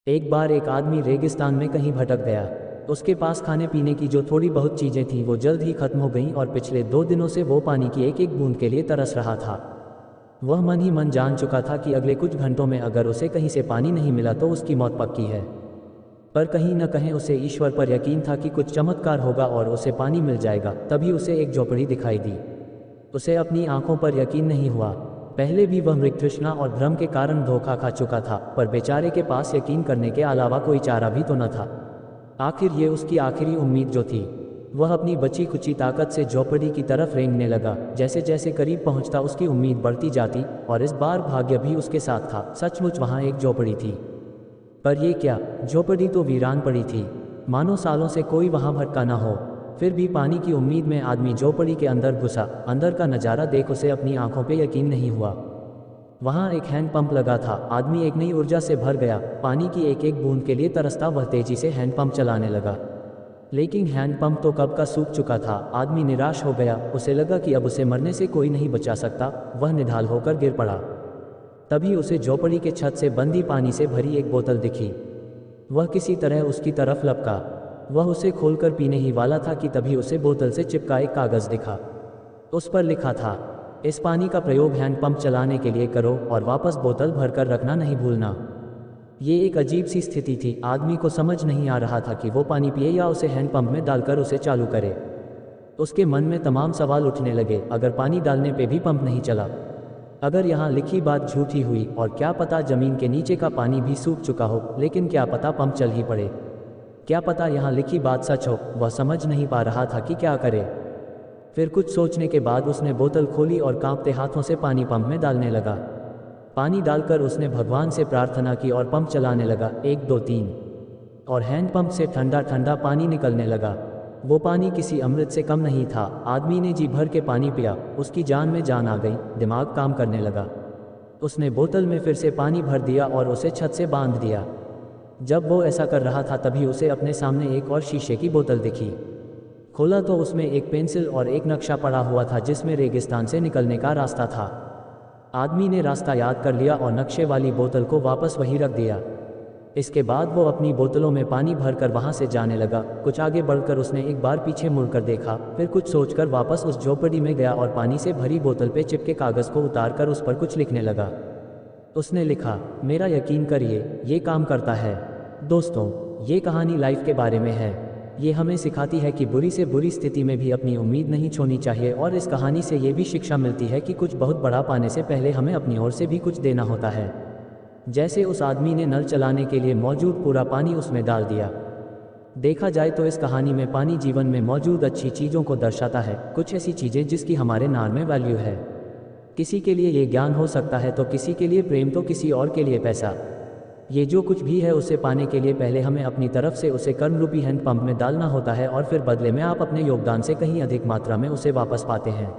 एक बार एक आदमी रेगिस्तान में कहीं भटक गया। उसके पास खाने पीने की जो थोड़ी बहुत चीज़ें थीं वो जल्द ही खत्म हो गईं और पिछले 2 दिनों से वो पानी की एक एक बूंद के लिए तरस रहा था। वह मन ही मन जान चुका था कि अगले कुछ घंटों में अगर उसे कहीं से पानी नहीं मिला तो उसकी मौत पक्की है। पर कहीं न कहीं उसे ईश्वर पर यकीन था कि कुछ चमत्कार होगा और उसे पानी मिल जाएगा। तभी उसे एक झोपड़ी दिखाई दी। उसे अपनी आंखों पर यकीन नहीं हुआ। पहले भी वह मृगतृष्णा और भ्रम के कारण धोखा खा चुका था, पर बेचारे के पास यकीन करने के अलावा कोई चारा भी तो न था। आखिर ये उसकी आखिरी उम्मीद जो थी। वह अपनी बची खुची ताकत से झोपड़ी की तरफ रेंगने लगा। जैसे जैसे करीब पहुंचता उसकी उम्मीद बढ़ती जाती और इस बार भाग्य भी उसके साथ था। सचमुच वहां एक झोपड़ी थी। पर यह क्या, झोपड़ी तो वीरान पड़ी थी, मानो सालों से कोई वहां भटका ना हो। फिर भी पानी की उम्मीद में आदमी झोपड़ी के अंदर घुसा। अंदर का नज़ारा देख उसे अपनी आंखों पे यकीन नहीं हुआ। वहाँ एक हैंडपंप लगा था। आदमी एक नई ऊर्जा से भर गया। पानी की एक एक बूंद के लिए तरसता वह तेजी से हैंडपंप चलाने लगा। लेकिन हैंडपंप तो कब का सूख चुका था। आदमी निराश हो गया। उसे लगा कि अब उसे मरने से कोई नहीं बचा सकता। वह निढाल होकर गिर पड़ा। तभी उसे झोपड़ी के छत से बंदी पानी से भरी एक बोतल दिखी। वह किसी तरह उसकी तरफ लपका। वह उसे खोलकर पीने ही वाला था कि तभी उसे बोतल से चिपका एक कागज़ दिखा। उस पर लिखा था, इस पानी का प्रयोग हैंडपंप चलाने के लिए करो और वापस बोतल भरकर रखना नहीं भूलना। ये एक अजीब सी स्थिति थी। आदमी को समझ नहीं आ रहा था कि वो पानी पिए या उसे हैंडपंप में डालकर उसे चालू करे। उसके मन में तमाम सवाल उठने लगे। अगर पानी डालने पे भी पंप नहीं चला, अगर यहाँ लिखी बात झूठी हुई, और क्या पता ज़मीन के नीचे का पानी भी सूख चुका हो, लेकिन क्या पता पंप चल ही पड़े। क्या पता यहाँ लिखी बात सच हो। वह समझ नहीं पा रहा था कि क्या करे। फिर कुछ सोचने के बाद उसने बोतल खोली और कांपते हाथों से पानी पंप में डालने लगा। पानी डालकर उसने भगवान से प्रार्थना की और पंप चलाने लगा। 1 2 3 और हैंडपंप से ठंडा ठंडा पानी निकलने लगा। वो पानी किसी अमृत से कम नहीं था। आदमी ने जी भर के पानी पिया। उसकी जान में जान आ गई। दिमाग काम करने लगा। उसने बोतल में फिर से पानी भर दिया और उसे छत से बांध दिया। जब वो ऐसा कर रहा था तभी उसे अपने सामने एक और शीशे की बोतल दिखी। खोला तो उसमें एक पेंसिल और एक नक्शा पड़ा हुआ था जिसमें रेगिस्तान से निकलने का रास्ता था। आदमी ने रास्ता याद कर लिया और नक्शे वाली बोतल को वापस वहीं रख दिया। इसके बाद वो अपनी बोतलों में पानी भरकर वहां से जाने लगा। कुछ आगे बढ़कर उसने एक बार पीछे मुड़कर देखा। फिर कुछ सोचकर वापस उस झोपड़ी में गया और पानी से भरी बोतल पे चिपके कागज़ को उतारकर उस पर कुछ लिखने लगा। उसने लिखा, मेरा यकीन करिए, ये काम करता है। दोस्तों, ये कहानी लाइफ के बारे में है। ये हमें सिखाती है कि बुरी से बुरी स्थिति में भी अपनी उम्मीद नहीं छोड़नी चाहिए। और इस कहानी से ये भी शिक्षा मिलती है कि कुछ बहुत बड़ा पाने से पहले हमें अपनी ओर से भी कुछ देना होता है। जैसे उस आदमी ने नल चलाने के लिए मौजूद पूरा पानी उसमें डाल दिया। देखा जाए तो इस कहानी में पानी जीवन में मौजूद अच्छी चीज़ों को दर्शाता है। कुछ ऐसी चीज़ें जिसकी हमारे नाम में वैल्यू है। किसी के लिए ये ज्ञान हो सकता है, तो किसी के लिए प्रेम, तो किसी और के लिए पैसा। ये जो कुछ भी है उसे पाने के लिए पहले हमें अपनी तरफ से उसे कर्मरूपी हैंडपंप में डालना होता है और फिर बदले में आप अपने योगदान से कहीं अधिक मात्रा में उसे वापस पाते हैं।